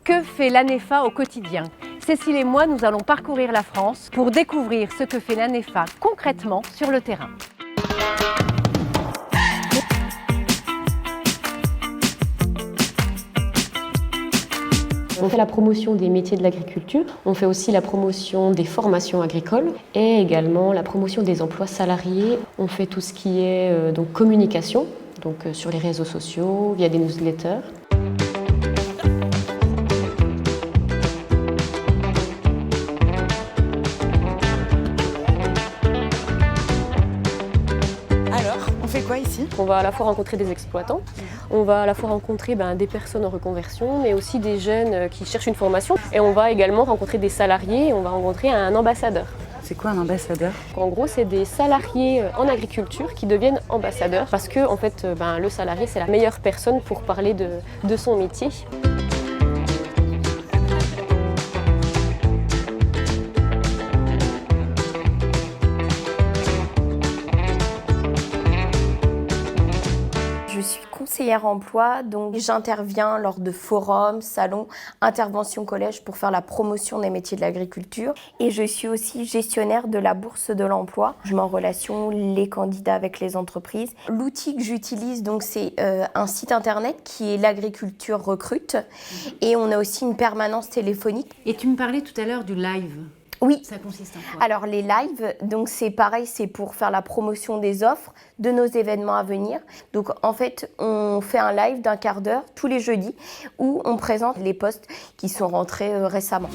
Que fait l'ANEFA au quotidien? Cécile et moi, nous allons parcourir la France pour découvrir ce que fait l'ANEFA concrètement sur le terrain. On fait la promotion des métiers de l'agriculture, on fait aussi la promotion des formations agricoles et également la promotion des emplois salariés. On fait tout ce qui est donc communication, sur les réseaux sociaux, via des newsletters. On fait quoi ici? On va à la fois rencontrer des exploitants, on va à la fois rencontrer des personnes en reconversion, mais aussi des jeunes qui cherchent une formation. Et on va également rencontrer des salariés, on va rencontrer un ambassadeur. C'est quoi un ambassadeur? En gros, c'est des salariés en agriculture qui deviennent ambassadeurs parce que le salarié, c'est la meilleure personne pour parler de son métier. Je suis conseillère emploi, donc j'interviens lors de forums, salons, interventions collège pour faire la promotion des métiers de l'agriculture. Et je suis aussi gestionnaire de la bourse de l'emploi. Je mets en relation les candidats avec les entreprises. L'outil que j'utilise, c'est un site internet qui est l'agriculture recrute. Et on a aussi une permanence téléphonique. Et tu me parlais tout à l'heure du live. Oui. Ça consiste en quoi? Alors les lives, c'est pareil, c'est pour faire la promotion des offres, de nos événements à venir. Donc en fait, on fait un live d'un quart d'heure tous les jeudis où on présente les postes qui sont rentrés récemment.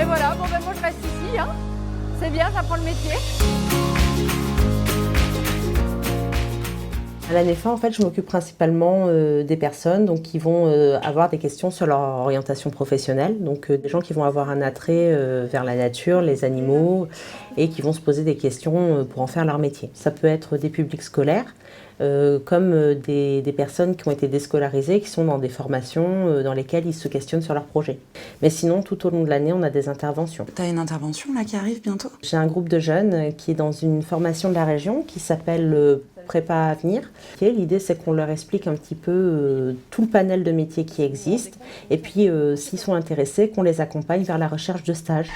Et voilà, moi je reste ici. C'est bien, j'apprends le métier. À l'ANEFA, je m'occupe principalement des personnes qui vont avoir des questions sur leur orientation professionnelle. Des gens qui vont avoir un attrait vers la nature, les animaux, et qui vont se poser des questions pour en faire leur métier. Ça peut être des publics scolaires, comme des personnes qui ont été déscolarisées, qui sont dans des formations dans lesquelles ils se questionnent sur leur projet. Mais sinon, tout au long de l'année, on a des interventions. T'as une intervention là qui arrive bientôt? J'ai un groupe de jeunes qui est dans une formation de la région qui s'appelle Prépa Avenir. L'idée, c'est qu'on leur explique un petit peu tout le panel de métiers qui existe et puis, s'ils sont intéressés, qu'on les accompagne vers la recherche de stages.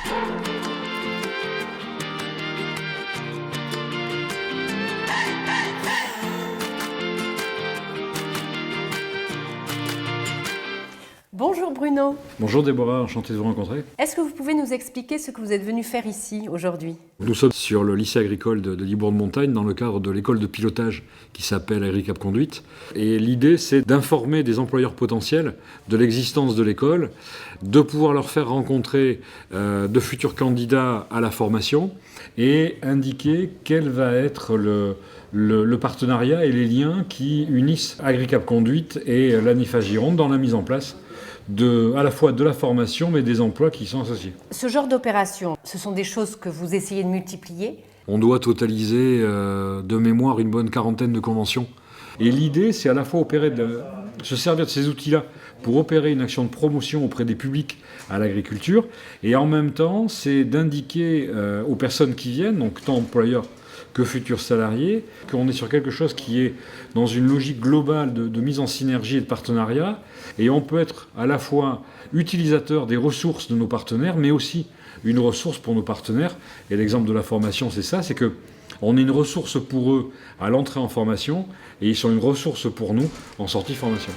Bonjour Bruno. Bonjour Déborah, enchanté de vous rencontrer. Est-ce que vous pouvez nous expliquer ce que vous êtes venu faire ici aujourd'hui? Nous sommes sur le lycée agricole de Libourne-Montagne dans le cadre de l'école de pilotage qui s'appelle Agricap Conduite. Et l'idée, c'est d'informer des employeurs potentiels de l'existence de l'école, de pouvoir leur faire rencontrer de futurs candidats à la formation et indiquer quel va être le partenariat et les liens qui unissent Agricap Conduite et l'ANEFA Gironde dans la mise en place à la fois de la formation, mais des emplois qui y sont associés. Ce genre d'opération, ce sont des choses que vous essayez de multiplier? On doit totaliser de mémoire une bonne quarantaine de conventions. Et l'idée, c'est à la fois se servir de ces outils-là pour opérer une action de promotion auprès des publics à l'agriculture, et en même temps, c'est d'indiquer aux personnes qui viennent, donc tant employeurs que futurs salariés, qu'on est sur quelque chose qui est dans une logique globale de mise en synergie et de partenariat, et on peut être à la fois utilisateur des ressources de nos partenaires, mais aussi une ressource pour nos partenaires. Et l'exemple de la formation, c'est ça, c'est qu'on est une ressource pour eux à l'entrée en formation, et ils sont une ressource pour nous en sortie formation.